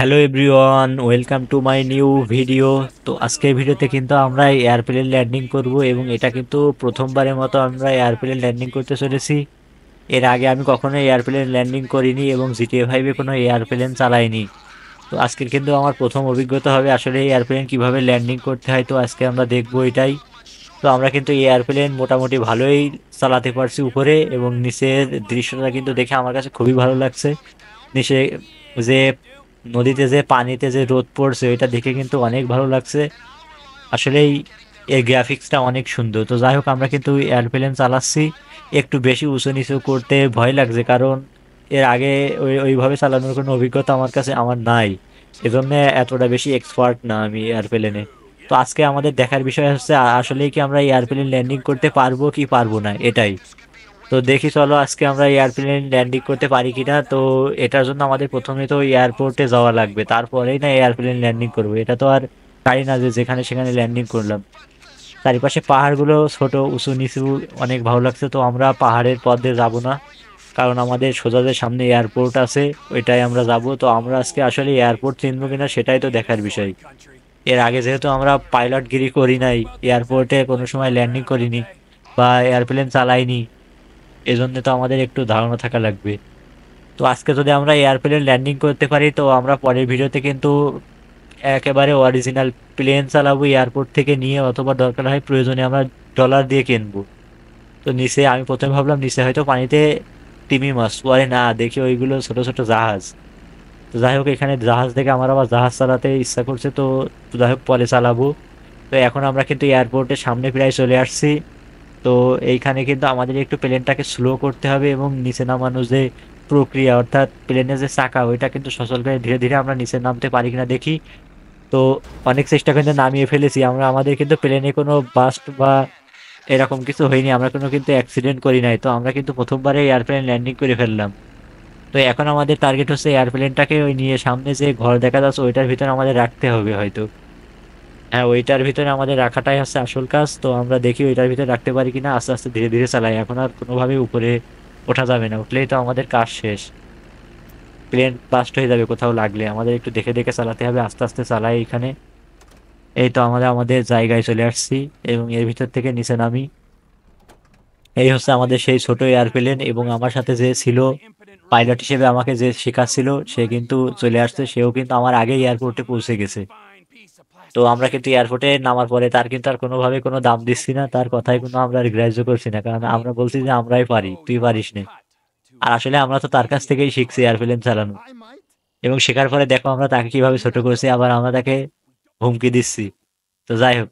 Hello everyone, welcome to my new video. তো আজকের ভিডিওতে কিন্তু আমরা এয়ারপ্লেন ল্যান্ডিং করব এবং এটা কিন্তু প্রথমবারের মতো আমরা এয়ারপ্লেন ল্যান্ডিং করতে চলেছি। এর আগে আমি কখনো এয়ারপ্লেন ল্যান্ডিং করিনি এবং জিটিএ ফাইভে কোনো এয়ারপ্লেন চালাইনি। তো আজকের কিন্তু আমার প্রথম অভিজ্ঞতা হবে আসলে এয়ারপ্লেন কিভাবে ল্যান্ডিং করতে হয়। তো আজকে আমরা দেখবো এটাই। তো আমরা কিন্তু এয়ারপ্লেন মোটামুটি ভালোই চালাতে পারছি উপরে, এবং নিচের দৃশ্যটা কিন্তু দেখে আমার কাছে খুবই ভালো লাগছে। নিচে যে নদীতে যে পানিতে যে রোদ পড়ছে এটা দেখে কিন্তু অনেক ভালো লাগছে। আসলেই এর গ্রাফিক্সটা অনেক সুন্দর। তো যাই হোক, আমরা কিন্তু এয়ারপ্লেন চালাচ্ছি। একটু বেশি উঁচু নিচু করতে ভয় লাগছে, কারণ এর আগে ওইভাবে চালানোর কোনো অভিজ্ঞতা আমার নাই। এজন্য এতটা বেশি এক্সপার্ট না আমি এয়ারপ্লেনে। তো আজকে আমাদের দেখার বিষয় হচ্ছে আসলেই কি আমরা এয়ারপ্লেন ল্যান্ডিং করতে পারবো কি পারবো না, এটাই। তো দেখি, চলো আজকে আমরা এয়ারপ্লেন ল্যান্ডিং করতে পারি কিনা। তো এটার জন্য আমাদের প্রথমে তো এয়ারপোর্টে যাওয়া লাগবে, তারপরেই না এয়ারপ্লেন ল্যান্ডিং করবো। এটা তো আর গাড়ি না যে যেখানে সেখানে ল্যান্ডিং করলাম। চারিপাশে পাহাড়গুলো ছোট উঁচু নিচু, অনেক ভালো লাগছে। তো আমরা পাহাড়ের পথ দিয়ে যাবো না, কারণ আমাদের সোজা যে সামনে এয়ারপোর্ট আছে ওইটাই আমরা যাব। তো আমরা আজকে আসলে এয়ারপোর্ট চিনবো কিনা সেটাই তো দেখার বিষয়। এর আগে যেহেতু আমরা পাইলটগিরি করি নাই, এয়ারপোর্টে কোনো সময় ল্যান্ডিং করিনি বা এয়ারপ্লেন চালাইনি, এজন্য তো আমাদের একটু ধারণা থাকা লাগবে। তো আজকে যদি আমরা এয়ারপ্লেন ল্যান্ডিং করতে পারি, তো আমরা পরের ভিডিওতে কিন্তু একেবারে অরিজিনাল প্লেন চালাবো এয়ারপোর্ট থেকে নিয়ে, অথবা দরকার হয় প্রয়োজনে আমরা ডলার দিয়ে কিনবো। তো নিচে আমি প্রথমে ভাবলাম নিচে হয়তো পানিতে তিমি মাছ, পরে না দেখি ওইগুলো ছোট ছোট জাহাজ। তো যাই হোক, এখানে জাহাজ থেকে আমার আবার জাহাজ চালাতে ইচ্ছা করছে। তো যাই হোক, পরে চালাবো। তো এখন আমরা কিন্তু এয়ারপোর্টের সামনে প্রায় চলে আসছি। তো এইখানে কিন্তু আমাদের একটু প্লেনটাকে স্লো করতে হবে, এবং নিচে নামানোর যে প্রক্রিয়া, অর্থাৎ প্লেনের যে চাকা ওইটা কিন্তু সচল করে ধীরে ধীরে আমরা নিচে নামতে পারি কিনা দেখি। তো অনেক চেষ্টা কিন্তু নামিয়ে ফেলেছি আমরা, আমাদের কিন্তু প্লেনে কোনো বাস্ট বা এরকম কিছু হয়নি, আমরা কোনো কিন্তু অ্যাক্সিডেন্ট করি নাই। তো আমরা কিন্তু প্রথমবারে এয়ারপ্লেন ল্যান্ডিং করে ফেললাম। তো এখন আমাদের টার্গেট হচ্ছে এয়ারপ্লেনটাকে ওই নিয়ে সামনে যে ঘর দেখা যাচ্ছে ওইটার ভিতরে আমাদের রাখতে হবে হয়তো। হ্যাঁ, ওইটার ভিতরে আমাদের রাখাটাই হচ্ছে আসল কাজ। তো আমরা দেখি ওইটার ভিতরে রাখতে পারি কিনা, আস্তে আস্তে ধীরে ধীরে চালাই। এখন আর কোনোভাবে উপরে ওঠা যাবে না, উঠলেই তো আমাদের কাজ শেষ। প্লেন বাস্ট হয়ে যাবে কোথাও লাগলে। আমাদের একটু দেখে দেখে চালাতে হবে, আস্তে আস্তে চালাই এখানে। এই তো আমরা আমাদের জায়গায় চলে আসছি এবং এর ভিতর থেকে নিচে নামি। এই হচ্ছে আমাদের সেই ছোট এয়ারপ্লেন, এবং আমার সাথে যে ছিল পাইলট হিসেবে আমাকে যে শেখাচ্ছিল সে কিন্তু চলে আসছে, সেও কিন্তু আমার আগে এয়ারপোর্টে পৌঁছে গেছে। তো আমরা কিন্তু এয়ারপোর্টে নামার পরে তার কিন্তু আর কোনোভাবে কোনো দাম দিচ্ছি না, তার কথাই কোনো আমরা আর গ্রাহ্য করছি না, কারণ আমরা বলছি যে আমরাই পারি, তুই পারিস না। আর আসলে আমরা তো তার কাছ থেকেই শিখছি এয়ারপ্লেন চালানো, এবং শেখার পরে দেখো আমরা তাকে কিভাবে ছোট করছি, আবার আমরা তাকে হুমকি দিচ্ছি। তো যাই হোক,